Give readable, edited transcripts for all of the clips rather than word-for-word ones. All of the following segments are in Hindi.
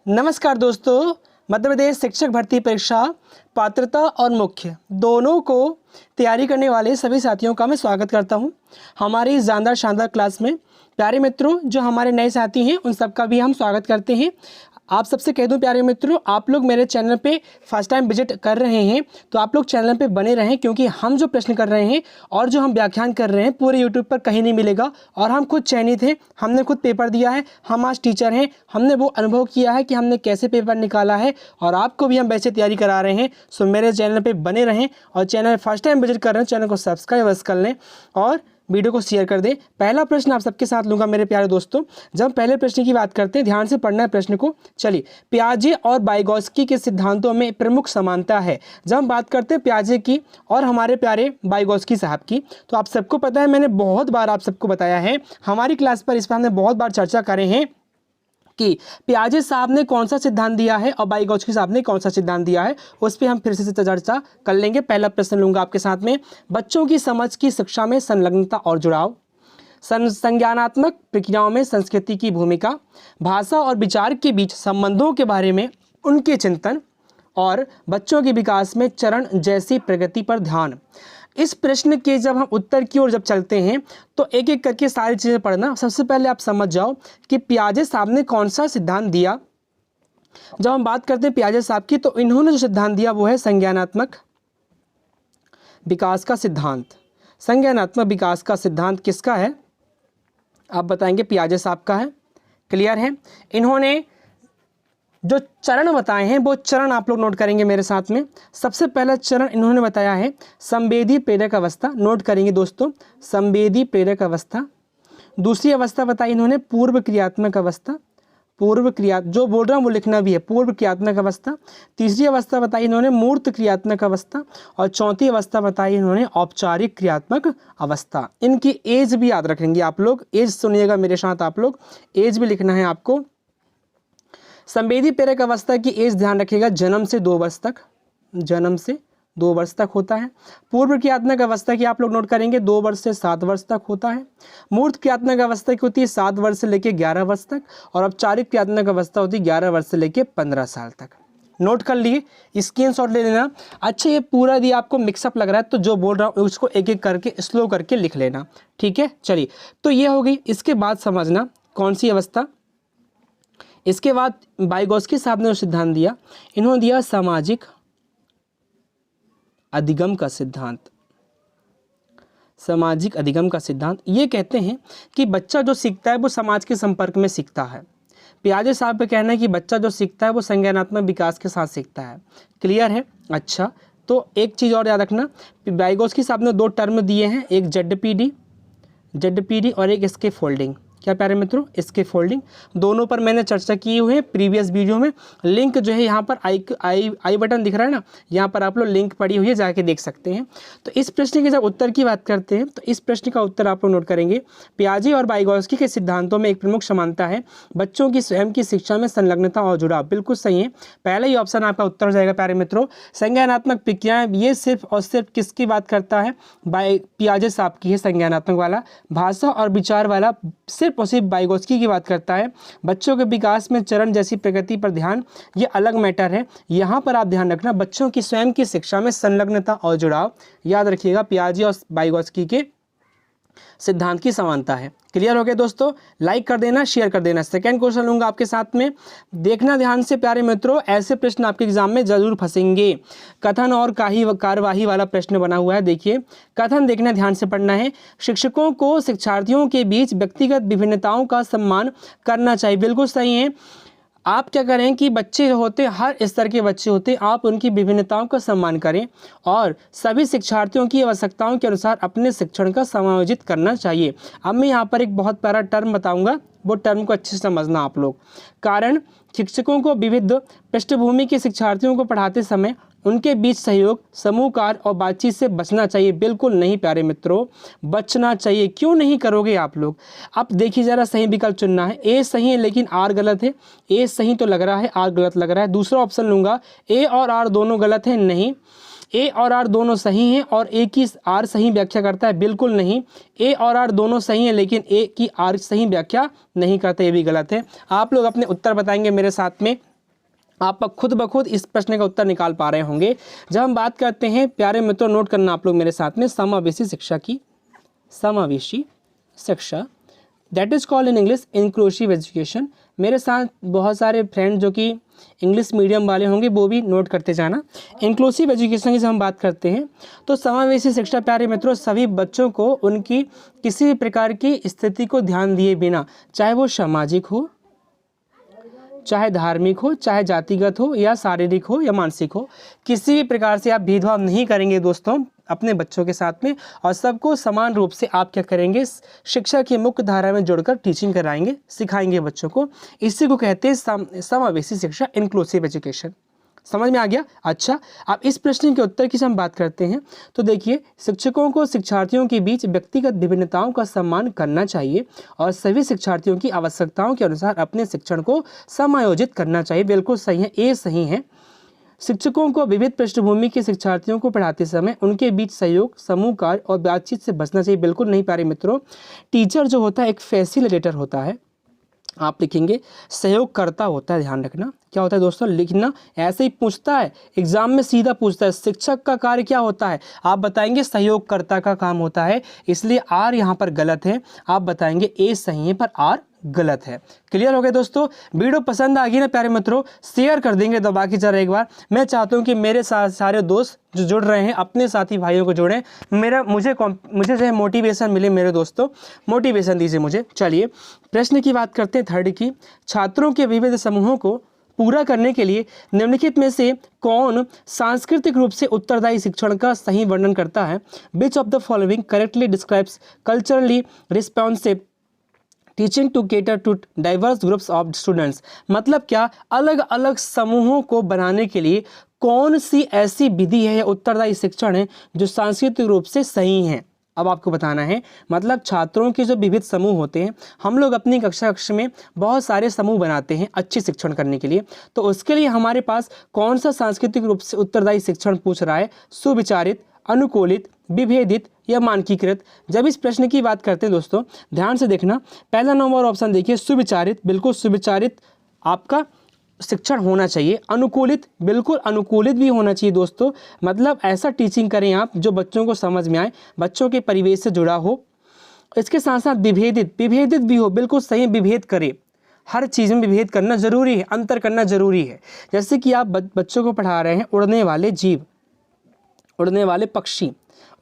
नमस्कार दोस्तों, मध्य प्रदेश शिक्षक भर्ती परीक्षा पात्रता और मुख्य दोनों को तैयारी करने वाले सभी साथियों का मैं स्वागत करता हूं। हमारी इस जानदार शानदार क्लास में प्यारे मित्रों, जो हमारे नए साथी हैं उन सबका भी हम स्वागत करते हैं। आप सबसे कह दूं प्यारे मित्रों, आप लोग मेरे चैनल पे फर्स्ट टाइम विजिट कर रहे हैं तो आप लोग चैनल पे बने रहें, क्योंकि हम जो प्रश्न कर रहे हैं और जो हम व्याख्यान कर रहे हैं पूरे यूट्यूब पर कहीं नहीं मिलेगा। और हम खुद चयनित हैं, हमने खुद पेपर दिया है, हम आज टीचर हैं, हमने वो अनुभव किया है कि हमने कैसे पेपर निकाला है और आपको भी हम वैसे तैयारी करा रहे हैं। सो मेरे चैनल पर बने रहें और चैनल फर्स्ट टाइम विजिट कर रहे हैं चैनल को सब्सक्राइब कर लें और वीडियो को शेयर कर दें। पहला प्रश्न आप सबके साथ लूंगा मेरे प्यारे दोस्तों। जब हम पहले प्रश्न की बात करते हैं, ध्यान से पढ़ना है प्रश्न को। चलिए, पियाजे और वाइगोत्स्की के सिद्धांतों में प्रमुख समानता है। जब हम बात करते हैं पियाजे की और हमारे प्यारे वाइगोत्स्की साहब की, तो आप सबको पता है, मैंने बहुत बार आप सबको बताया है, हमारी क्लास पर इस पर हमने बहुत बार चर्चा करे हैं कि पियाजे साहब ने कौन सा सिद्धांत दिया है और वाइगोत्स्की साहब ने कौन सा सिद्धांत दिया है, उस पर हम फिर से चर्चा कर लेंगे। पहला प्रश्न लूंगा आपके साथ में, बच्चों की समझ की शिक्षा में संलग्नता और जुड़ाव, संज्ञानात्मक प्रक्रियाओं में संस्कृति की भूमिका, भाषा और विचार के बीच संबंधों के बारे में उनके चिंतन और बच्चों के विकास में चरण जैसी प्रगति पर ध्यान। इस प्रश्न के जब हम उत्तर की ओर जब चलते हैं तो एक एक करके सारी चीज़ें पढ़ना। सबसे पहले आप समझ जाओ कि पियाजे साहब ने कौन सा सिद्धांत दिया। जब हम बात करते हैं पियाजे साहब की, तो इन्होंने जो सिद्धांत दिया वो है संज्ञानात्मक विकास का सिद्धांत। संज्ञानात्मक विकास का सिद्धांत किसका है आप बताएंगे? पियाजे साहब का है। क्लियर है? इन्होंने जो चरण बताए हैं वो चरण आप लोग नोट करेंगे मेरे साथ में। सबसे पहला चरण इन्होंने बताया है संवेदी प्रेरक अवस्था, नोट करेंगे दोस्तों, संवेदी प्रेरक अवस्था। दूसरी अवस्था बताई इन्होंने पूर्व क्रियात्मक अवस्था, पूर्व क्रिया, जो बोल रहा हूँ वो लिखना भी है, पूर्व क्रियात्मक अवस्था। तीसरी अवस्था बताई इन्होंने मूर्त क्रियात्मक अवस्था और चौथी अवस्था बताई इन्होंने औपचारिक क्रियात्मक अवस्था। इनकी एज भी याद रखेंगे आप लोग, एज सुनिएगा मेरे साथ, आप लोग एज भी लिखना है आपको। संवेदी प्रेरक अवस्था की एज ध्यान रखिएगा, जन्म से 2 वर्ष तक, जन्म से 2 वर्ष तक होता है। पूर्व क्रियात्मक अवस्था की आप लोग नोट करेंगे 2 वर्ष से 7 वर्ष तक होता है। मूर्त क्रियात्मक अवस्था की होती है 7 वर्ष से लेकर 11 वर्ष तक और औपचारिक क्रियात्मक अवस्था होती है 11 वर्ष से लेकर 15 साल तक। नोट कर लिए, स्क्रीनशॉट ले लेना। अच्छा, ये पूरा यदि आपको मिक्सअप लग रहा है तो जो बोल रहा हूँ उसको एक एक करके स्लो करके लिख लेना, ठीक है? चलिए, तो ये हो गई। इसके बाद समझना कौन सी अवस्था। इसके बाद वाइगोत्स्की साहब ने जो सिद्धांत दिया, इन्होंने दिया सामाजिक अधिगम का सिद्धांत। सामाजिक अधिगम का सिद्धांत ये कहते हैं कि बच्चा जो सीखता है वो समाज के संपर्क में सीखता है। पियाजे साहब का कहना है कि बच्चा जो सीखता है वो संज्ञानात्मक विकास के साथ सीखता है। क्लियर है? अच्छा, तो एक चीज़ और याद रखना, वाइगोत्स्की साहब ने 2 टर्म दिए हैं, एक जेडपीडी और एक इसके फोल्डिंग। क्या प्यारे मित्रों? इसके फोल्डिंग, दोनों पर मैंने चर्चा की हुई है प्रीवियस वीडियो में। लिंक जो है यहाँ पर आई बटन दिख रहा है ना, यहाँ पर आप लोग लिंक पड़ी हुई है, जाके देख सकते हैं। तो इस प्रश्न के जब उत्तर की बात करते हैं तो इस प्रश्न का उत्तर आप लोग नोट करेंगे, पियाजे और वाइगोत्स्की के सिद्धांतों में एक प्रमुख समानता है, बच्चों की स्वयं की शिक्षा में संलग्नता और जुड़ाव। बिल्कुल सही है, पहला ही ऑप्शन आपका उत्तर हो जाएगा प्यारे मित्रों। संज्ञानात्मक प्रक्रियाएं, ये सिर्फ और सिर्फ किसकी बात करता है? पियाजे साहब की है संज्ञानात्मक वाला। भाषा और विचार वाला सिर्फ और सिर्फ वाइगोत्स्की की बात करता है। बच्चों के विकास में चरण जैसी प्रगति पर ध्यान, ये अलग मैटर है। यहाँ पर आप ध्यान रखना, बच्चों की स्वयं की शिक्षा में संलग्नता और जुड़ाव, याद रखिएगा पियाजे और वाइगोत्स्की के सिद्धांत की समानता है। क्लियर हो गया दोस्तों? लाइक कर देना, शेयर कर देना। सेकंड क्वेश्चन लूंगा आपके साथ में, देखना ध्यान से प्यारे मित्रों, ऐसे प्रश्न आपके एग्जाम में जरूर फंसेंगे। कथन और कार्यवाही वाला प्रश्न बना हुआ है, देखिए कथन देखना, ध्यान से पढ़ना है। शिक्षकों को शिक्षार्थियों के बीच व्यक्तिगत विभिन्नताओं का सम्मान करना चाहिए। बिल्कुल सही है। आप क्या करें कि बच्चे जो होते हैं, हर स्तर के बच्चे होते हैं, आप उनकी विभिन्नताओं का सम्मान करें और सभी शिक्षार्थियों की आवश्यकताओं के अनुसार अपने शिक्षण का समायोजित करना चाहिए। अब मैं यहाँ पर एक बहुत प्यारा टर्म बताऊंगा, वो टर्म को अच्छे से समझना आप लोग। कारण, शिक्षकों को विविध पृष्ठभूमि के शिक्षार्थियों को पढ़ाते समय उनके बीच सहयोग, समूह कार्य और बातचीत से बचना चाहिए। बिल्कुल नहीं प्यारे मित्रों, बचना चाहिए। क्यों नहीं करोगे आप लोग? अब देखिए जरा, सही विकल्प चुनना है। ए सही है लेकिन आर गलत है। ए सही तो लग रहा है, आर गलत लग रहा है। दूसरा ऑप्शन लूंगा, ए और आर दोनों गलत है। नहीं, ए और आर दोनों सही हैं और ए की आर सही व्याख्या करता है। बिल्कुल नहीं, ए और आर दोनों सही हैं लेकिन ए की आर सही व्याख्या नहीं करता, ये भी गलत है। आप लोग अपने उत्तर बताएंगे मेरे साथ में। आप खुद ब खुद इस प्रश्न का उत्तर निकाल पा रहे होंगे। जब हम बात करते हैं प्यारे मित्रों, नोट करना आप लोग मेरे साथ में, समावेशी शिक्षा की, समावेशी शिक्षा, that is called in English inclusive education. मेरे साथ बहुत सारे फ्रेंड जो कि इंग्लिश मीडियम वाले होंगे वो भी नोट करते जाना। इंक्लूसिव एजुकेशन की जब हम बात करते हैं तो समावेशी शिक्षा प्यारे मित्रों सभी बच्चों को उनकी किसी भी प्रकार की स्थिति को ध्यान दिए बिना, चाहे वो सामाजिक हो, चाहे धार्मिक हो, चाहे जातिगत हो, या शारीरिक हो या मानसिक हो, किसी भी प्रकार से आप भेदभाव नहीं करेंगे दोस्तों अपने बच्चों के साथ में, और सबको समान रूप से आप क्या करेंगे, शिक्षा की मुख्य धारा में जोड़कर टीचिंग कराएंगे, सिखाएंगे बच्चों को। इसी को कहते हैं समावेशी शिक्षा, इंक्लूसिव एजुकेशन। समझ में आ गया? अच्छा, अब इस प्रश्न के उत्तर की हम बात करते हैं तो देखिए, शिक्षकों को शिक्षार्थियों के बीच व्यक्तिगत विभिन्नताओं का सम्मान करना चाहिए और सभी शिक्षार्थियों की आवश्यकताओं के अनुसार अपने शिक्षण को समायोजित करना चाहिए। बिल्कुल सही है, ये सही है। शिक्षकों को विविध पृष्ठभूमि के शिक्षार्थियों को पढ़ाते समय उनके बीच सहयोग, समूह कार्य और बातचीत से बचना चाहिए। बिल्कुल नहीं प्यारे मित्रों, टीचर जो होता है एक फैसिलिटेटर होता है, आप लिखेंगे सहयोगकर्ता होता है, ध्यान रखना। क्या होता है दोस्तों, लिखना ऐसे ही पूछता है एग्जाम में, सीधा पूछता है शिक्षक का कार्य क्या होता है, आप बताएंगे सहयोगकर्ता का काम होता है, इसलिए आर यहाँ पर गलत है, आप बताएंगे ए सही है पर आर गलत है। क्लियर हो गया दोस्तों? वीडियो पसंद आ गई ना प्यारे मित्रों, शेयर कर देंगे दबा के जरा एक बार। मैं चाहता हूँ कि मेरे साथ सारे दोस्त जो जुड़ रहे हैं अपने साथी भाइयों को जोड़ें, मुझे जो है मोटिवेशन मिले। मेरे दोस्तों मोटिवेशन दीजिए मुझे। चलिए प्रश्न की बात करते हैं, थर्ड की, छात्रों के विविध समूहों को पूरा करने के लिए निम्नलिखित में से कौन सांस्कृतिक रूप से उत्तरदायी शिक्षण का सही वर्णन करता है? Which of the following correctly describes culturally responsive teaching to cater to diverse groups of students. मतलब क्या, अलग अलग समूहों को बनाने के लिए कौन सी ऐसी विधि है या उत्तरदायी शिक्षण है जो सांस्कृतिक रूप से सही है? अब आपको बताना है। मतलब छात्रों के जो विविध समूह होते हैं, हम लोग अपनी कक्षा में बहुत सारे समूह बनाते हैं अच्छी शिक्षण करने के लिए, तो उसके लिए हमारे पास कौन सा सांस्कृतिक रूप से उत्तरदायी शिक्षण पूछ रहा है? सुविचारित, अनुकूलित, विभेदित या मानकीकृत। जब इस प्रश्न की बात करते हैं दोस्तों, ध्यान से देखना, पहला नंबर ऑप्शन देखिए सुविचारित, बिल्कुल सुविचारित आपका शिक्षण होना चाहिए। अनुकूलित, बिल्कुल अनुकूलित भी होना चाहिए दोस्तों, मतलब ऐसा टीचिंग करें आप जो बच्चों को समझ में आए, बच्चों के परिवेश से जुड़ा हो। इसके साथ साथ विभेदित, विभेदित भी हो, बिल्कुल सही, विभेद करें। हर चीज़ में विभेद करना जरूरी है, अंतर करना जरूरी है। जैसे कि आप बच्चों को पढ़ा रहे हैं उड़ने वाले जीव, उड़ने वाले पक्षी,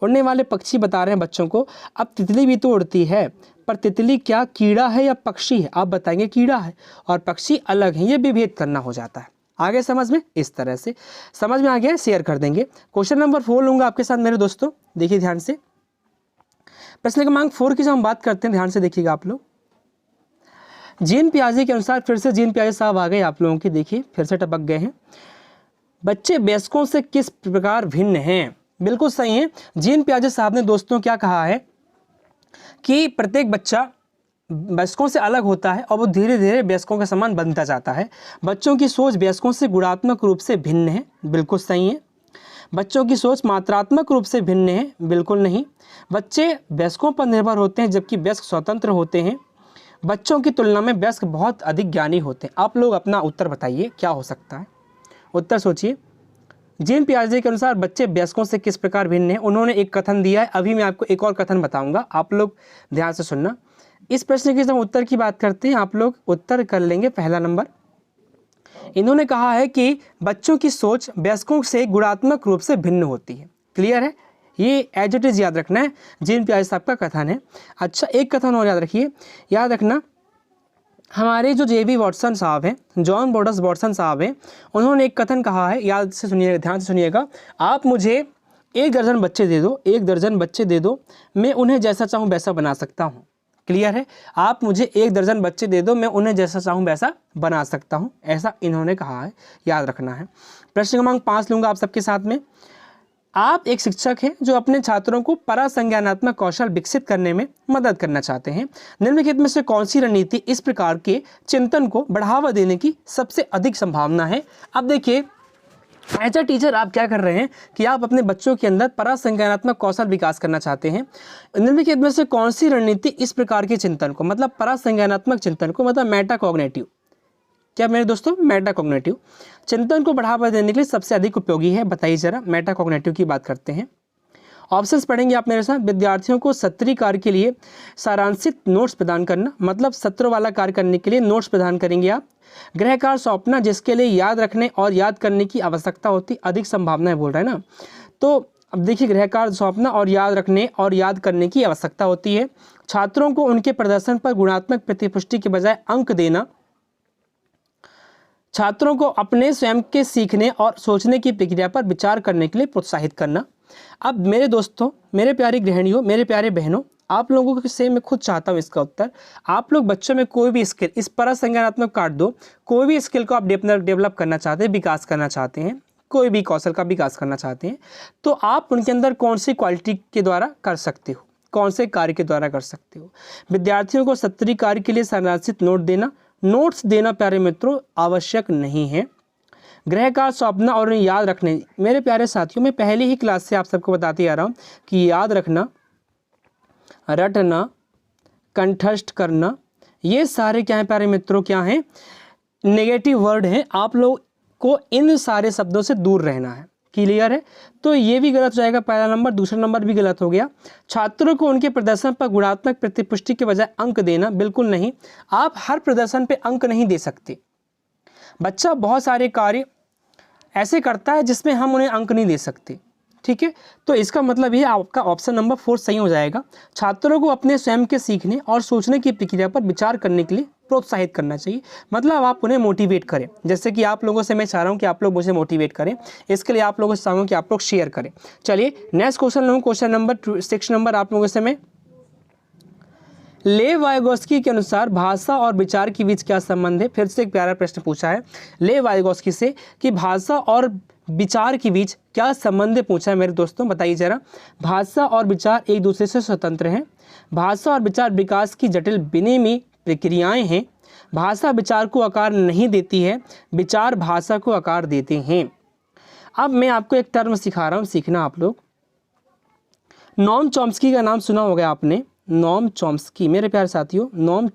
उड़ने वाले पक्षी बता रहे हैं बच्चों को। अब तितली भी तो उड़ती है, पर तितली क्या कीड़ा है या पक्षी है? आप बताएंगे कीड़ा है, और पक्षी अलग है, ये विभेद करना हो जाता है। आगे समझ में, इस तरह से समझ में आ गया, शेयर कर देंगे। क्वेश्चन नंबर 4 लूंगा आपके साथ मेरे दोस्तों, देखिए ध्यान से। प्रश्न क्रमांक 4 की जब हम बात करते हैं, ध्यान से देखिएगा आप लोग। जीन पियाजे के अनुसार, फिर से जीन पियाजे साहब आ गए आप लोगों की, देखिए फिर से टपक गए हैं। बच्चे वयस्कों से किस प्रकार भिन्न हैं? बिल्कुल सही है। जीन पियाजे साहब ने दोस्तों क्या कहा है कि प्रत्येक बच्चा वयस्कों से अलग होता है और वो धीरे धीरे वयस्कों के समान बनता जाता है। बच्चों की सोच वयस्कों से गुणात्मक रूप से भिन्न है, बिल्कुल सही है। बच्चों की सोच मात्रात्मक रूप से भिन्न है, बिल्कुल नहीं। बच्चे वयस्कों पर निर्भर होते हैं जबकि वयस्क स्वतंत्र होते हैं। बच्चों की तुलना में वयस्क बहुत अधिक ज्ञानी होते हैं। आप लोग अपना उत्तर बताइए क्या हो सकता है, उत्तर सोचिए। जीन पियाजे के अनुसार बच्चे वयस्कों से किस प्रकार भिन्न हैं? उन्होंने एक कथन दिया है, अभी मैं आपको एक और कथन बताऊंगा, आप लोग ध्यान से सुनना। इस प्रश्न के जब उत्तर की बात करते हैं, आप लोग उत्तर कर लेंगे पहला नंबर। इन्होंने कहा है कि बच्चों की सोच वयस्कों से गुणात्मक रूप से भिन्न होती है। क्लियर है? ये एज इट इज याद रखना है, जीन पियाजे साहब का कथन है। अच्छा, एक कथन और याद रखिए, याद रखना, हमारे जो जे.बी. वॉटसन साहब हैं, जॉन बोडस वॉटसन साहब हैं, उन्होंने एक कथन कहा है, याद से सुनिएगा, ध्यान से सुनिएगा। आप मुझे 1 दर्जन बच्चे दे दो, 1 दर्जन बच्चे दे दो, मैं उन्हें जैसा चाहूँ वैसा बना सकता हूँ। क्लियर है? आप मुझे 1 दर्जन बच्चे दे दो, मैं उन्हें जैसा चाहूँ वैसा बना सकता हूँ, ऐसा इन्होंने कहा है, याद रखना है। प्रश्न क्रमांक 5 लूँगा आप सबके साथ में। आप एक शिक्षक हैं जो अपने छात्रों को परासंज्ञानात्मक कौशल विकसित करने में मदद करना चाहते हैं। निम्नलिखित में से कौन सी रणनीति इस प्रकार के चिंतन को बढ़ावा देने की सबसे अधिक संभावना है? अब देखिए, एज अ टीचर आप क्या कर रहे हैं कि आप अपने बच्चों के अंदर परासंज्ञानात्मक कौशल विकास करना चाहते हैं। निम्नलिखित में से कौन सी रणनीति इस प्रकार के चिंतन को, मतलब परासंज्ञानात्मक चिंतन को, मतलब मेटाकॉग्निटिव, क्या मेरे दोस्तों? मेटाकॉग्निटिव। चिंतन को बढ़ावा देने के लिए सबसे अधिक उपयोगी है, बताइए जरा। मेटाकॉग्निटिव की बात करते हैं। ऑप्शंस पढ़ेंगे आप मेरे साथ। विद्यार्थियों को सत्रीय कार्य के लिए सारांशित नोट्स प्रदान करना, मतलब सत्र वाला कार्य करने के लिए नोट्स प्रदान करेंगे आप। गृह कार्य सौंपना, जिसके लिए याद रखने और याद करने की आवश्यकता होती, अधिक संभावनाएं बोल रहा है ना। तो अब देखिए, गृह कार्य सौंपना और याद रखने और याद करने की आवश्यकता होती है। छात्रों को उनके प्रदर्शन पर गुणात्मक प्रतिपुष्टि के बजाय अंक देना। छात्रों को अपने स्वयं के सीखने और सोचने की प्रक्रिया पर विचार करने के लिए प्रोत्साहित करना। अब मेरे दोस्तों, मेरे प्यारे गृहिणियों, मेरे प्यारे बहनों, आप लोगों से मैं खुद चाहता हूँ इसका उत्तर। आप लोग बच्चों में कोई भी स्किल, इस पर संज्ञानात्मक काट दो, कोई भी स्किल को आप डेवलप करना चाहते हैं, विकास करना चाहते हैं, कोई भी कौशल का विकास करना चाहते हैं, तो आप उनके अंदर कौन सी क्वालिटी के द्वारा कर सकते हो, कौन से कार्य के द्वारा कर सकते हो? विद्यार्थियों को सत्रीय कार्य के लिए सारांशित नोट्स देना प्यारे मित्रों आवश्यक नहीं है। गृह कार्य सौंपना और उन्हें याद रखने, मेरे प्यारे साथियों, मैं पहले ही क्लास से आप सबको बताते आ रहा हूँ कि याद रखना, रटना, कंठस्थ करना, ये सारे क्या हैं प्यारे मित्रों? क्या हैं? नेगेटिव वर्ड हैं। आप लोग को इन सारे शब्दों से दूर रहना है। क्लियर है? तो ये भी गलत हो जाएगा, पहला नंबर। दूसरा नंबर भी गलत हो गया। छात्रों को उनके प्रदर्शन पर गुणात्मक प्रतिपुष्टि के बजाय अंक देना, बिल्कुल नहीं। आप हर प्रदर्शन पे अंक नहीं दे सकते। बच्चा बहुत सारे कार्य ऐसे करता है जिसमें हम उन्हें अंक नहीं दे सकते, ठीक है। तो इसका मतलब ये आपका ऑप्शन नंबर 4 सही हो जाएगा। छात्रों को अपने स्वयं के सीखने और सोचने की प्रक्रिया पर विचार करने के लिए प्रोत्साहित करना चाहिए, मतलब आप उन्हें मोटिवेट करें। जैसे कि आप लोगों से मैं चाह रहा हूँ कि आप लोग मुझे मोटिवेट करें, इसके लिए आप लोगों से चाहूँगा कि आप लोग शेयर करें। चलिए नेक्स्ट क्वेश्चन लूँ, क्वेश्चन नंबर 6 नंबर आप लोगों से मैं। लेव वाइगोस्की के अनुसार भाषा और विचार के बीच क्या संबंध है? फिर से एक प्यारा प्रश्न पूछा है लेव वाइगोस्की से कि भाषा और विचार के बीच क्या संबंध पूछा है मेरे दोस्तों, बताइए जरा। भाषा और विचार एक दूसरे से स्वतंत्र हैं। भाषा और विचार विकास की जटिल विनिमय प्रक्रियाएं हैं। भाषा विचार को आकार नहीं देती है, विचार भाषा को आकार देते हैं। अब मैं आपको एक टर्म सिखा रहा हूँ, सीखना आप लोग। नोम चॉम्स्की का नाम सुना होगा आपने, नोम चॉम्स्की। मेरे प्यारे साथियों, नोम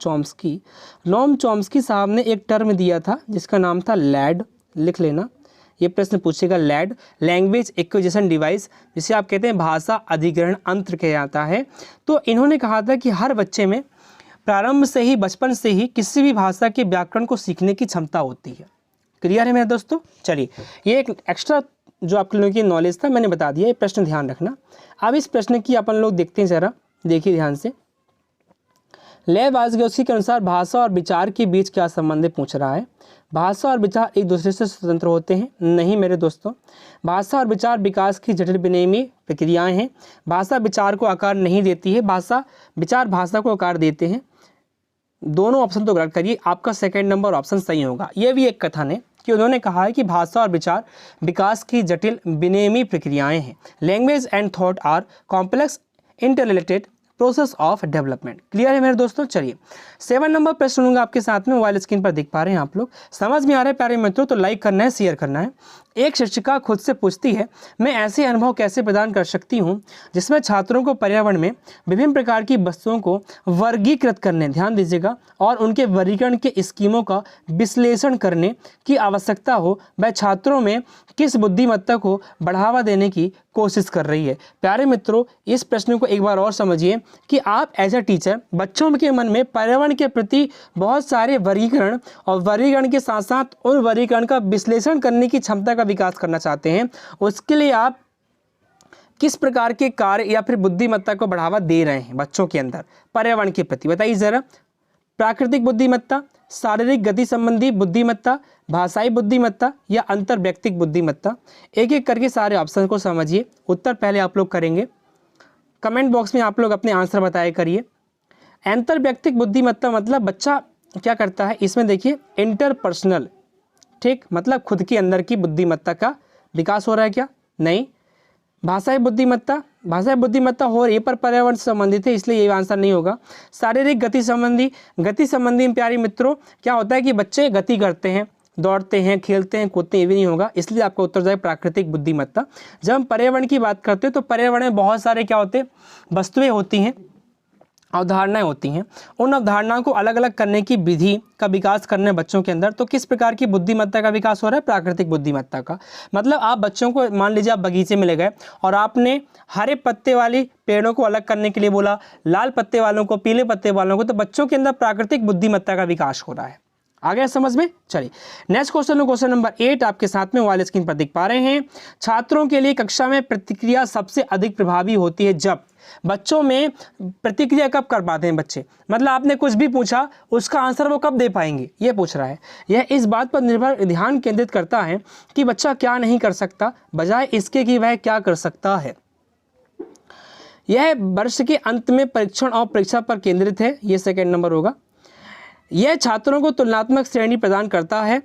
चॉम्स्की साहब ने एक टर्म दिया था जिसका नाम था लैड। लिख लेना, ये प्रश्न पूछेगा लैड, लैंग्वेज एक्विजिशन डिवाइस, जिसे आप कहते हैं भाषा अधिग्रहण यंत्र कहा जाता है। तो इन्होंने कहा था कि हर बच्चे में प्रारंभ से ही, बचपन से ही किसी भी भाषा के व्याकरण को सीखने की क्षमता होती है। क्लियर है मेरे दोस्तों? चलिए, ये एक एक्स्ट्रा जो आप लोगों की नॉलेज था मैंने बता दिया, ये प्रश्न ध्यान रखना। अब इस प्रश्न की अपन लोग देखते हैं, जरा देखिए ध्यान से। लेव वाइगोस्की के अनुसार भाषा और विचार के बीच क्या संबंध पूछ रहा है। भाषा और विचार एक दूसरे से स्वतंत्र होते हैं? नहीं मेरे दोस्तों। भाषा और विचार विकास की जटिल विनिमय प्रक्रियाएं हैं। भाषा विचार को आकार नहीं देती है, विचार भाषा को आकार देते हैं। दोनों ऑप्शन तो गलत करिए, आपका सेकंड नंबर ऑप्शन सही होगा। यह भी एक कथन है कि उन्होंने कहा है कि भाषा और विचार विकास की जटिल विनिमय प्रक्रियाएं हैं। Language and thought are complex interrelated process of development. Clear है मेरे दोस्तों? चलिए 7 नंबर प्रश्न लूंगा आपके साथ में, मोबाइल स्क्रीन पर देख पा रहे हैं आप लोग। समझ में आ रहा है प्यारे मित्रों? तो लाइक करना है, शेयर करना है। एक शिक्षिका खुद से पूछती है, मैं ऐसे अनुभव कैसे प्रदान कर सकती हूँ जिसमें छात्रों को पर्यावरण में विभिन्न प्रकार की वस्तुओं को वर्गीकृत करने, ध्यान दीजिएगा, और उनके वर्गीकरण के स्कीमों का विश्लेषण करने की आवश्यकता हो। वह छात्रों में किस बुद्धिमत्ता को बढ़ावा देने की कोशिश कर रही है। प्यारे मित्रों, इस प्रश्न को एक बार और समझिए कि आप एज ए टीचर बच्चों के मन में पर्यावरण के प्रति बहुत सारे वर्गीकरण और वर्गीकरण के साथ साथ उन वर्गीकरण का विश्लेषण करने की क्षमता का विकास करना चाहते हैं। उसके लिए आप किस प्रकार के कार्य या फिर बुद्धिमत्ता को बढ़ावा दे रहे हैं बच्चों के अंदर पर्यावरण के प्रति, बताइए जरा। प्राकृतिक बुद्धिमत्ता, शारीरिक गति संबंधी बुद्धिमत्ता, भाषाई बुद्धिमत्ता या अंतर व्यक्तिक बुद्धिमत्ता? एक एक करके सारे ऑप्शन को समझिए। उत्तर पहले आप लोग करेंगे, कमेंट बॉक्स में आप लोग अपने आंसर बताया करिए। अंतर व्यक्तिक बुद्धिमत्ता मतलब बच्चा क्या करता है इसमें, देखिए इंटरपर्सनल, ठीक, मतलब खुद के अंदर की बुद्धिमत्ता का विकास हो रहा है क्या? नहीं। भाषाई बुद्धिमत्ता हो रही है पर पर्यावरण से संबंधित है, इसलिए ये आंसर नहीं होगा। शारीरिक गति संबंधी प्यारे मित्रों क्या होता है कि बच्चे गति करते हैं, दौड़ते हैं, खेलते हैं, कूदते हैं, ये भी नहीं होगा, इसलिए आपका उत्तर जाए प्राकृतिक बुद्धिमत्ता। जब हम पर्यावरण की बात करते हैं तो पर्यावरण में बहुत सारे क्या होते हैं, वस्तुएं होती हैं, अवधारणाएं होती हैं, उन अवधारणाओं को अलग अलग करने की विधि का विकास करने बच्चों के अंदर। तो किस प्रकार की बुद्धिमत्ता का विकास हो रहा है? प्राकृतिक बुद्धिमत्ता का। मतलब आप बच्चों को, मान लीजिए आप बगीचे में ले गए और आपने हरे पत्ते वाली पेड़ों को अलग करने के लिए बोला, लाल पत्ते वालों को, पीले पत्ते वालों को, तो बच्चों के अंदर प्राकृतिक बुद्धिमत्ता का विकास हो रहा है। आ गया समझ में? चलिए नेक्स्ट क्वेश्चन, क्वेश्चन नंबर 8 आपके साथ में वाले स्क्रीन पर दिख पा रहे हैं। छात्रों के लिए कक्षा में प्रतिक्रिया सबसे अधिक प्रभावी होती है जब बच्चों में प्रतिक्रिया कब कर पाते हैं बच्चे? मतलब आपने कुछ भी पूछा, उसका आंसर वो कब दे पाएंगे, ये पूछ रहा है। यह इस बात पर निर्भर ध्यान केंद्रित करता है कि बच्चा क्या नहीं कर सकता, बजाय इसके कि वह क्या कर सकता है। यह वर्ष के अंत में परीक्षण और परीक्षा पर केंद्रित है, ये सेकेंड नंबर होगा। यह छात्रों को तुलनात्मक श्रेणी प्रदान करता है।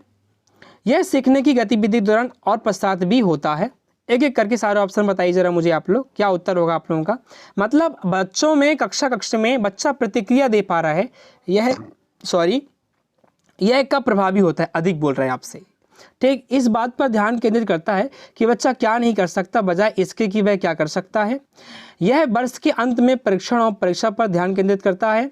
यह सीखने की गतिविधि दौरान और पश्चात भी होता है। एक एक करके सारे ऑप्शन बताइए जरा मुझे आप लोग, क्या उत्तर होगा आप लोगों का। मतलब बच्चों में कक्षा में बच्चा प्रतिक्रिया दे पा रहा है, यह कब प्रभावी होता है? अधिक बोल रहे हैं आपसे, ठीक। इस बात पर ध्यान केंद्रित करता है कि बच्चा क्या नहीं कर सकता, बजाय इसके कि वह क्या कर सकता है। यह वर्ष के अंत में परीक्षण और परीक्षा पर ध्यान केंद्रित करता है।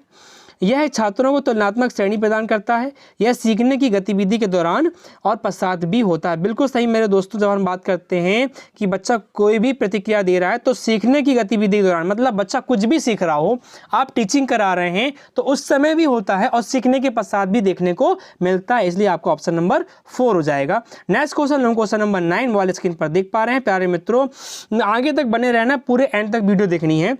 यह छात्रों को तुलनात्मक श्रेणी प्रदान करता है। यह सीखने की गतिविधि के दौरान और पश्चात भी होता है। बिल्कुल सही मेरे दोस्तों, जब हम बात करते हैं कि बच्चा कोई भी प्रतिक्रिया दे रहा है तो सीखने की गतिविधि के दौरान, मतलब बच्चा कुछ भी सीख रहा हो, आप टीचिंग करा रहे हैं तो उस समय भी होता है और सीखने के पश्चात भी देखने को मिलता है, इसलिए आपका ऑप्शन नंबर 4 हो जाएगा। नेक्स्ट क्वेश्चन, क्वेश्चन नंबर 9 वाले स्क्रीन पर देख पा रहे हैं। प्यारे मित्रों, आगे तक बने रहना, पूरे एंड तक वीडियो देखनी है।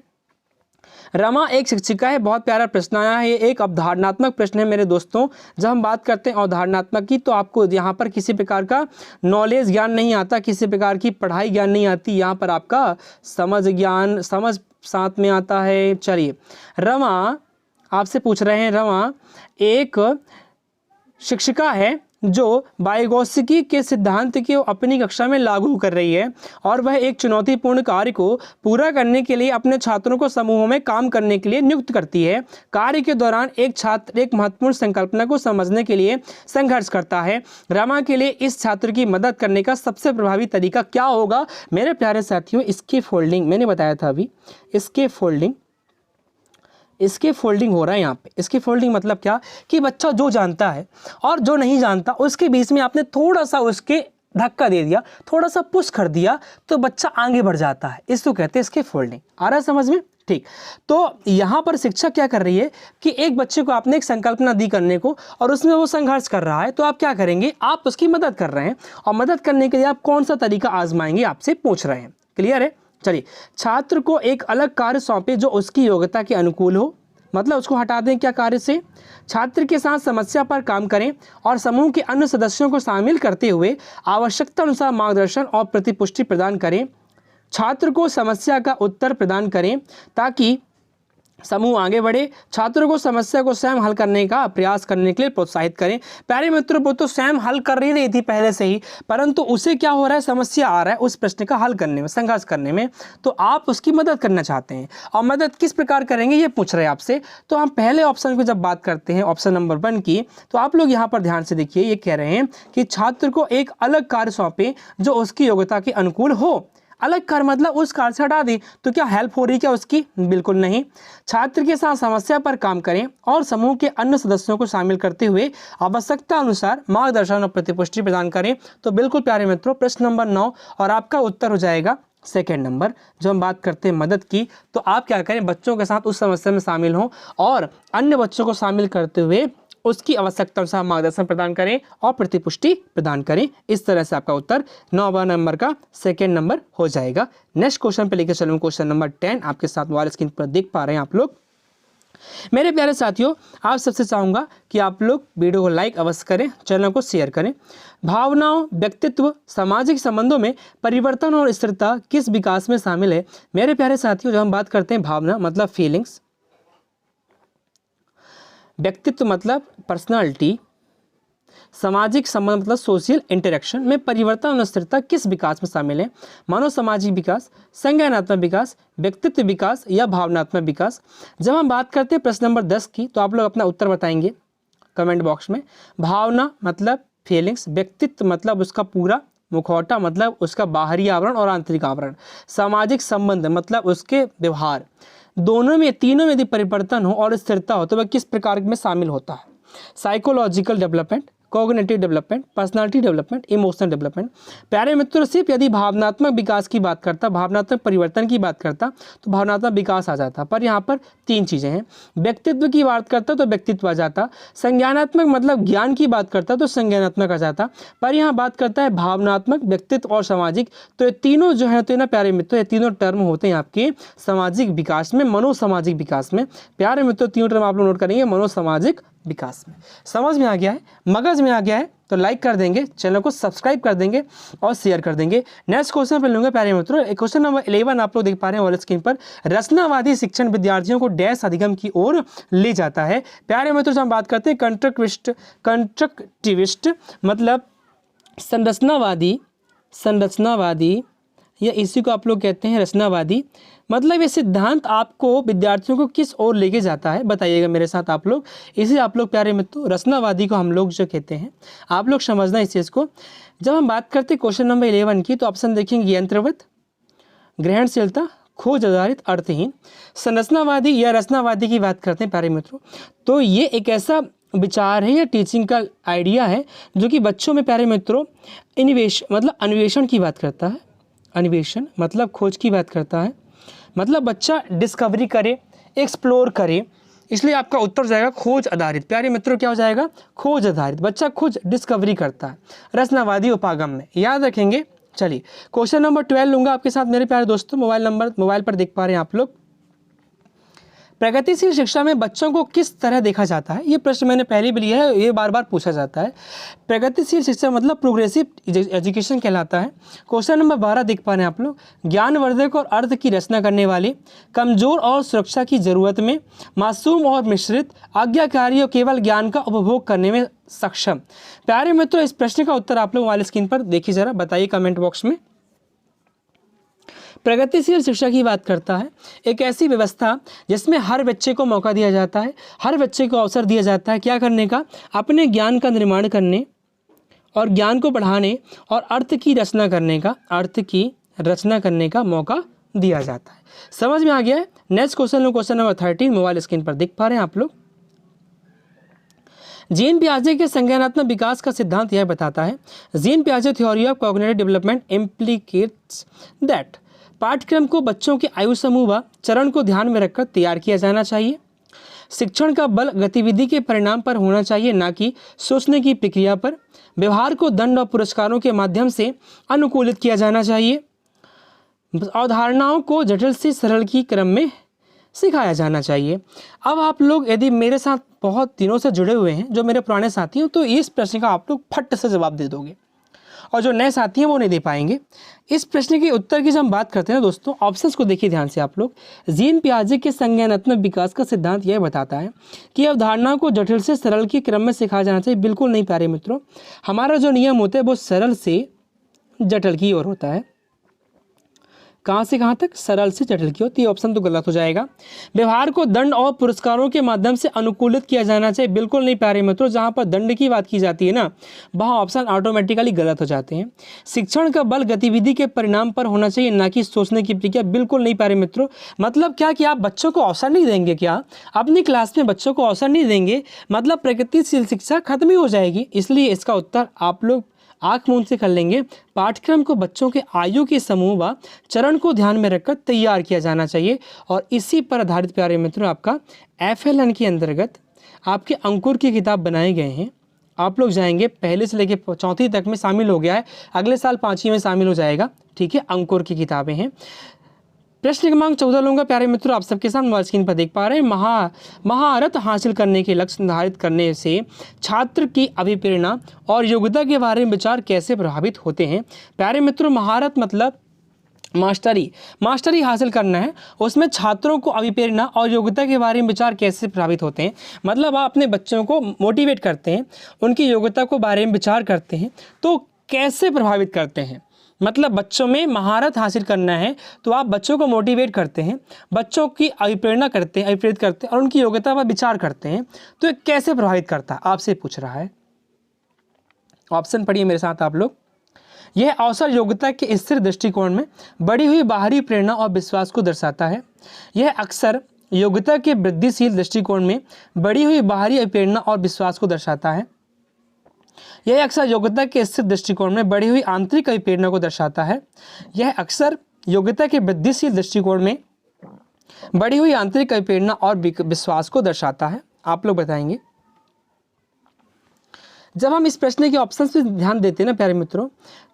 रमा एक शिक्षिका है, बहुत प्यारा प्रश्न आया है। ये एक अवधारणात्मक प्रश्न है मेरे दोस्तों। जब हम बात करते हैं अवधारणात्मक की, तो आपको यहाँ पर किसी प्रकार का नॉलेज ज्ञान नहीं आता, किसी प्रकार की पढ़ाई ज्ञान नहीं आती, यहाँ पर आपका समझ साथ में आता है। चलिए, रमा आपसे पूछ रहे हैं, रमा एक शिक्षिका है जो वाइगोत्स्की के सिद्धांत को अपनी कक्षा में लागू कर रही है और वह एक चुनौतीपूर्ण कार्य को पूरा करने के लिए अपने छात्रों को समूहों में काम करने के लिए नियुक्त करती है। कार्य के दौरान एक छात्र एक महत्वपूर्ण संकल्पना को समझने के लिए संघर्ष करता है। रमा के लिए इस छात्र की मदद करने का सबसे प्रभावी तरीका क्या होगा? मेरे प्यारे साथियों, इसके फोल्डिंग मैंने बताया था अभी, इसके फोल्डिंग हो रहा है यहाँ पे। इसकी फोल्डिंग मतलब क्या कि बच्चा जो जानता है और जो नहीं जानता उसके बीच में आपने थोड़ा सा उसके धक्का दे दिया, थोड़ा सा पुश कर दिया, तो बच्चा आगे बढ़ जाता है। इसको कहते हैं इसके फोल्डिंग। आ रहा है समझ में? ठीक। तो यहाँ पर शिक्षक क्या कर रही है कि एक बच्चे को आपने एक संकल्पना दी करने को और उसमें वो संघर्ष कर रहा है, तो आप क्या करेंगे? आप उसकी मदद कर रहे हैं और मदद करने के लिए आप कौन सा तरीका आजमाएंगे, आपसे पूछ रहे हैं। क्लियर है? चलिए, छात्र को एक अलग कार्य सौंपे जो उसकी योग्यता के अनुकूल हो, मतलब उसको हटा दें क्या कार्य से। छात्र के साथ समस्या पर काम करें और समूह के अन्य सदस्यों को शामिल करते हुए आवश्यकता अनुसार मार्गदर्शन और प्रतिपुष्टि प्रदान करें। छात्र को समस्या का उत्तर प्रदान करें ताकि समूह आगे बढ़े। छात्रों को समस्या को स्वयं हल करने का प्रयास करने के लिए प्रोत्साहित करें। प्यारे मित्रों, वो तो स्वयं हल कर ही रही थी पहले से ही, परंतु उसे क्या हो रहा है, समस्या आ रहा है उस प्रश्न का हल करने में, संघर्ष करने में, तो आप उसकी मदद करना चाहते हैं। और मदद किस प्रकार करेंगे ये पूछ रहे हैं आपसे। तो हम पहले ऑप्शन को जब बात करते हैं, ऑप्शन नंबर 1 की, तो आप लोग यहाँ पर ध्यान से देखिए, ये कह रहे हैं कि छात्र को एक अलग कार्य सौंपे जो उसकी योग्यता के अनुकूल हो। अलग कार्य मतलब उस कार्य से हटा दें, तो क्या हेल्प हो रही क्या उसकी? बिल्कुल नहीं। छात्र के साथ समस्या पर काम करें और समूह के अन्य सदस्यों को शामिल करते हुए आवश्यकता अनुसार मार्गदर्शन और प्रतिपुष्टि प्रदान करें। तो बिल्कुल प्यारे मित्रों, प्रश्न नंबर 9 और आपका उत्तर हो जाएगा सेकेंड नंबर। जब हम बात करते हैं मदद की, तो आप क्या करें, बच्चों के साथ उस समस्या में शामिल हों और अन्य बच्चों को शामिल करते हुए उसकी आवश्यकता अनुसार मार्गदर्शन प्रदान करें और प्रतिपुष्टि प्रदान करें। इस तरह से आपका उत्तर 9वां नंबर का सेकेंड नंबर हो जाएगा। नेक्स्ट क्वेश्चन पे लेकर चलूँ, क्वेश्चन नंबर 10 आपके साथ वाले स्क्रीन पर देख पा रहे हैं आप लोग। मेरे प्यारे साथियों, आप सबसे चाहूँगा कि आप लोग वीडियो को लाइक अवश्य करें, चैनल को शेयर करें। भावनाओं, व्यक्तित्व, सामाजिक संबंधों में परिवर्तन और स्थिरता किस विकास में शामिल है? मेरे प्यारे साथियों, जब हम बात करते हैं भावना मतलब फीलिंग्स, व्यक्तित्व मतलब पर्सनालिटी, सामाजिक संबंध मतलब सोशल इंटरेक्शन में परिवर्तन और स्थिरता किस विकास में शामिल है? मानव सामाजिक विकास, संज्ञानात्मक विकास, व्यक्तित्व विकास या भावनात्मक विकास। जब हम बात करते हैं प्रश्न नंबर 10 की, तो आप लोग अपना उत्तर बताएंगे कमेंट बॉक्स में। भावना मतलब फीलिंग्स, व्यक्तित्व मतलब उसका पूरा मुखौटा मतलब उसका बाहरी आवरण और आंतरिक आवरण, सामाजिक संबंध मतलब उसके व्यवहार, दोनों में तीनों में यदि परिवर्तन हो और स्थिरता हो तो वह किस प्रकार में शामिल होता है? Psychological development, cognitive development, personality development, emotional development. प्यारे मित्रों, सिर्फ यदि भावनात्मक विकास की बात करता, भावनात्मक परिवर्तन की बात करता तो भावनात्मक विकास आ जाता, पर यहाँ पर तीन चीज़ें हैं। व्यक्तित्व की बात करता तो व्यक्तित्व आ जाता, संज्ञानात्मक मतलब ज्ञान की बात करता तो संज्ञानात्मक आ जाता, पर यहाँ बात करता है भावनात्मक, व्यक्तित्व और सामाजिक। तो ये तीनों जो है तो ना प्यारे मित्रों, ये तीनों टर्म होते हैं आपके सामाजिक विकास में, मनोसामाजिक विकास में। प्यारे मित्रों, तीनों टर्म आप लोग नोट करेंगे मनोसामाजिक विकास में। समझ में आ गया है, मगज में आ गया है तो लाइक कर देंगे, चैनल को सब्सक्राइब कर देंगे और शेयर कर देंगे। नेक्स्ट क्वेश्चन पे लूंगा प्यारे मित्रों, क्वेश्चन नंबर 11 आप लोग देख पा रहे हैं ऑल स्क्रीन पर। रचनावादी शिक्षण विद्यार्थियों को डैश अधिगम की ओर ले जाता है। प्यारे मित्रों, जब हम बात करते हैं कंस्ट्रक्टिविस्ट मतलब संरचनावादी या इसी को आप लोग कहते हैं रचनावादी, मतलब ये सिद्धांत आपको विद्यार्थियों को किस ओर लेके जाता है बताइएगा मेरे साथ आप लोग। इसे आप लोग प्यारे मित्रों रचनावादी को हम लोग जो कहते हैं, आप लोग समझना इस चीज़ को। जब हम बात करते हैं क्वेश्चन नंबर 11 की तो ऑप्शन देखेंगे यंत्रवत, ग्रहणशीलता, खोज आधारित, अर्थहीन। संरचनावादी या रचनावादी की बात करते हैं प्यारे मित्रों, तो ये एक ऐसा विचार है या टीचिंग का आइडिया है जो कि बच्चों में प्यारे मित्रों अन्वेषण की बात करता है। अन्वेषण मतलब खोज की बात करता है, मतलब बच्चा डिस्कवरी करे, एक्सप्लोर करे, इसलिए आपका उत्तर जाएगा खोज आधारित। प्यारे मित्रों क्या हो जाएगा? खोज आधारित। बच्चा खोज डिस्कवरी करता है रचनावादी उपागम में, याद रखेंगे। चलिए क्वेश्चन नंबर 12 लूँगा आपके साथ मेरे प्यारे दोस्तों। मोबाइल पर देख पा रहे हैं आप लोग। प्रगतिशील शिक्षा में बच्चों को किस तरह देखा जाता है? ये प्रश्न मैंने पहले भी लिया है, ये बार बार पूछा जाता है। प्रगतिशील शिक्षा मतलब प्रोग्रेसिव एजुकेशन कहलाता है। क्वेश्चन नंबर 12 देख पा रहे हैं आप लोग। ज्ञानवर्धक और अर्थ की रचना करने वाले, कमजोर और सुरक्षा की जरूरत में, मासूम और मिश्रित, आज्ञाकारी और केवल ज्ञान का उपभोग करने में सक्षम। प्यारे मित्रों, इस प्रश्न का उत्तर आप लोग वाले स्क्रीन पर देखिए, जरा बताइए कमेंट बॉक्स में। प्रगतिशील शिक्षा की बात करता है एक ऐसी व्यवस्था जिसमें हर बच्चे को मौका दिया जाता है, हर बच्चे को अवसर दिया जाता है क्या करने का? अपने ज्ञान का निर्माण करने और ज्ञान को बढ़ाने और अर्थ की रचना करने का मौका दिया जाता है। समझ में आ गया है? Next question number 13 mobile screen पर देख पा रहे हैं आप लोग। जीन पियाजे के संज्ञानात्मक विकास का सिद्धांत यह बताता है, जीन पियाजे theory of cognitive development implicates that पाठ्यक्रम को बच्चों के आयु समूह व चरण को ध्यान में रखकर तैयार किया जाना चाहिए। शिक्षण का बल गतिविधि के परिणाम पर होना चाहिए, ना कि सोचने की प्रक्रिया पर। व्यवहार को दंड और पुरस्कारों के माध्यम से अनुकूलित किया जाना चाहिए। अवधारणाओं को जटिल से सरल की क्रम में सिखाया जाना चाहिए। अब आप लोग यदि मेरे साथ बहुत दिनों से जुड़े हुए हैं, जो मेरे पुराने साथी हैं, तो इस प्रश्न का आप लोग फट से जवाब दे दोगे, और जो नए साथी हैं वो नहीं दे पाएंगे। इस प्रश्न के उत्तर की जब हम बात करते हैं दोस्तों, ऑप्शंस को देखिए ध्यान से आप लोग। जीन पियाजे के संज्ञानात्मक विकास का सिद्धांत यह बताता है कि अवधारणा को जटिल से सरल के क्रम में सिखाया जाना चाहिए। बिल्कुल नहीं प्यारे मित्रों, हमारा जो नियम होता है वो सरल से जटिल की ओर होता है। कहाँ से कहाँ तक? सरल से जटिल की होती है। ऑप्शन तो गलत हो जाएगा। व्यवहार को दंड और पुरस्कारों के माध्यम से अनुकूलित किया जाना चाहिए। बिल्कुल नहीं प्यारे मित्रों, जहाँ पर दंड की बात की जाती है ना, वहाँ ऑप्शन ऑटोमेटिकली गलत हो जाते हैं। शिक्षण का बल गतिविधि के परिणाम पर होना चाहिए, ना कि सोचने की प्रक्रिया। बिल्कुल नहीं प्यारे मित्रों, मतलब क्या कि आप बच्चों को अवसर नहीं देंगे, क्या अपनी क्लास में बच्चों को अवसर नहीं देंगे, मतलब प्रगतिशील शिक्षा खत्म ही हो जाएगी। इसलिए इसका उत्तर आप लोग आँख मूंद से कर लेंगे। पाठ्यक्रम को बच्चों के आयु के समूह व चरण को ध्यान में रखकर तैयार किया जाना चाहिए, और इसी पर आधारित प्यारे मित्रों आपका FLN के अंतर्गत आपके अंकुर की किताब बनाए गए हैं। आप लोग जाएंगे पहले से लेकर 4वीं तक में शामिल हो गया है, अगले साल 5वीं में शामिल हो जाएगा। ठीक है, अंकुर की किताबें हैं। प्रश्न क्रमांक 14 लूँगा प्यारे मित्रों, आप सबके साथ मोबाइल स्क्रीन पर देख पा रहे हैं। महारत हासिल करने के लक्ष्य निर्धारित करने से छात्र की अभिप्रेरणा और योग्यता के बारे में विचार कैसे प्रभावित होते हैं? प्यारे मित्रों, महारत मतलब मास्टरी हासिल करना है, उसमें छात्रों को अभिप्रेरणा और योग्यता के बारे में विचार कैसे प्रभावित होते हैं? मतलब आप अपने बच्चों को मोटिवेट करते हैं, उनकी योग्यता को बारे में विचार करते हैं, तो कैसे प्रभावित करते हैं? मतलब बच्चों में महारत हासिल करना है तो आप बच्चों को मोटिवेट करते हैं, बच्चों की अभिप्रेरित करते हैं और उनकी योग्यता पर विचार करते हैं, तो ये कैसे प्रभावित करता है आपसे पूछ रहा है। ऑप्शन पढ़िए मेरे साथ आप लोग। यह अवसर योग्यता के स्थिर दृष्टिकोण में बढ़ी हुई बाहरी प्रेरणा और विश्वास को दर्शाता है। यह अक्सर योग्यता के वृद्धिशील दृष्टिकोण में बढ़ी हुई बाहरी प्रेरणा और विश्वास को दर्शाता है। यह अक्सर योग्यता के स्थिर दृष्टिकोण में बढ़ी हुई आंतरिक अभिप्रेरणा को दर्शाता है। यह अक्सर योग्यता के वृद्धिशील दृष्टिकोण में बढ़ी हुई आंतरिक अभिप्रेरणा और विश्वास को दर्शाता है। आप लोग बताएंगे। जब हम इस प्रश्न के ऑप्शन पे ध्यान देते हैं ना प्यारे मित्रों,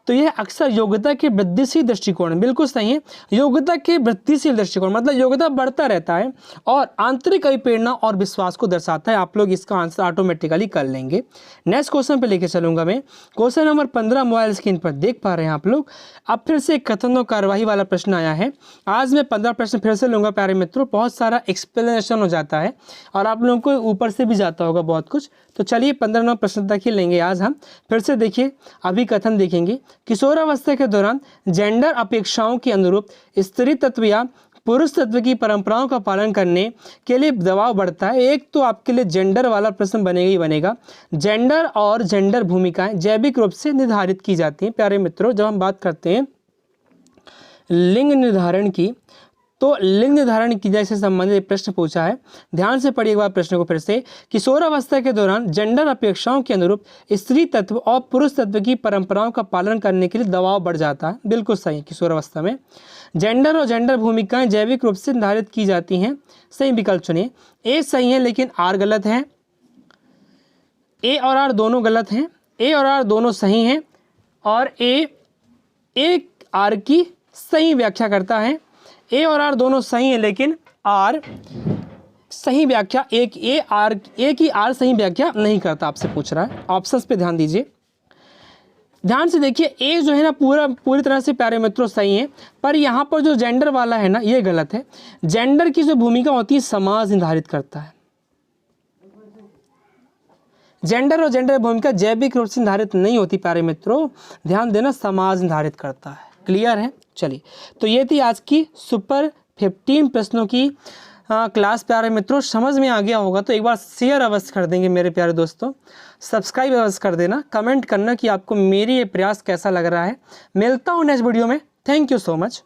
तो यह अक्सर योग्यता के वृद्धिशील दृष्टिकोण, बिल्कुल सही है, योग्यता के वृद्धिशील दृष्टिकोण मतलब योग्यता बढ़ता रहता है और आंतरिक अभिप्रेरणा और विश्वास को दर्शाता है। आप लोग इसका आंसर ऑटोमेटिकली कर लेंगे। नेक्स्ट क्वेश्चन पे लेके चलूंगा मैं। क्वेश्चन नंबर 15 मोबाइल स्क्रीन पर देख पा रहे हैं आप लोग। अब फिर से कथन और कार्यवाही वाला प्रश्न आया है। आज मैं 15 प्रश्न फिर से लूंगा प्यारे मित्रों, बहुत सारा एक्सप्लेनेशन हो जाता है और आप लोगों को ऊपर से भी जाता होगा बहुत कुछ। तो चलिए 15 प्रश्न तक ही लेंगे आज हम। फिर से देखिए, अभी कथन देखेंगे। किशोरावस्था के दौरान जेंडर अपेक्षाओं के अनुरूप स्त्री तत्व या पुरुष तत्व की परंपराओं का पालन करने के लिए दबाव बढ़ता है। एक तो आपके लिए जेंडर वाला प्रश्न बनेगा ही बनेगा। जेंडर और जेंडर भूमिकाएं जैविक रूप से निर्धारित की जाती हैं। प्यारे मित्रों, जब हम बात करते हैं लिंग निर्धारण की, तो लिंग निर्धारण क्रिया से संबंधित प्रश्न पूछा है। ध्यान से पढ़िए एक बार प्रश्न को फिर से। किशोरावस्था के दौरान जेंडर अपेक्षाओं के अनुरूप स्त्री तत्व और पुरुष तत्व की परंपराओं का पालन करने के लिए दबाव बढ़ जाता है। बिल्कुल सही। किशोरावस्था में जेंडर और जेंडर भूमिकाएं जैविक रूप से निर्धारित की जाती हैं। सही विकल्प चुनिए। ए सही है लेकिन आर गलत है। ए और आर दोनों गलत हैं। ए और आर दोनों सही हैं और ए आर की सही व्याख्या करता है। ए और आर दोनों सही है लेकिन आर सही व्याख्या ए की आर सही व्याख्या नहीं करता। आपसे पूछ रहा है। ऑप्शंस पे ध्यान दीजिए। ध्यान से देखिए, ए जो है ना पूरी तरह से प्यारे मित्रों सही है, पर यहाँ पर जो जेंडर वाला है ना ये गलत है। जेंडर की जो भूमिका होती है समाज निर्धारित करता है। जेंडर और जेंडर भूमिका जैविक रूप से निर्धारित नहीं होती प्यारे मित्रों, ध्यान देना, समाज निर्धारित करता है। क्लियर है। चलिए, तो ये थी आज की सुपर 15 प्रश्नों की क्लास। प्यारे मित्रों, समझ में आ गया होगा तो एक बार शेयर अवश्य कर देंगे मेरे प्यारे दोस्तों। सब्सक्राइब अवश्य कर देना, कमेंट करना कि आपको मेरी ये प्रयास कैसा लग रहा है। मिलता हूँ नेक्स्ट वीडियो में। Thank you so much.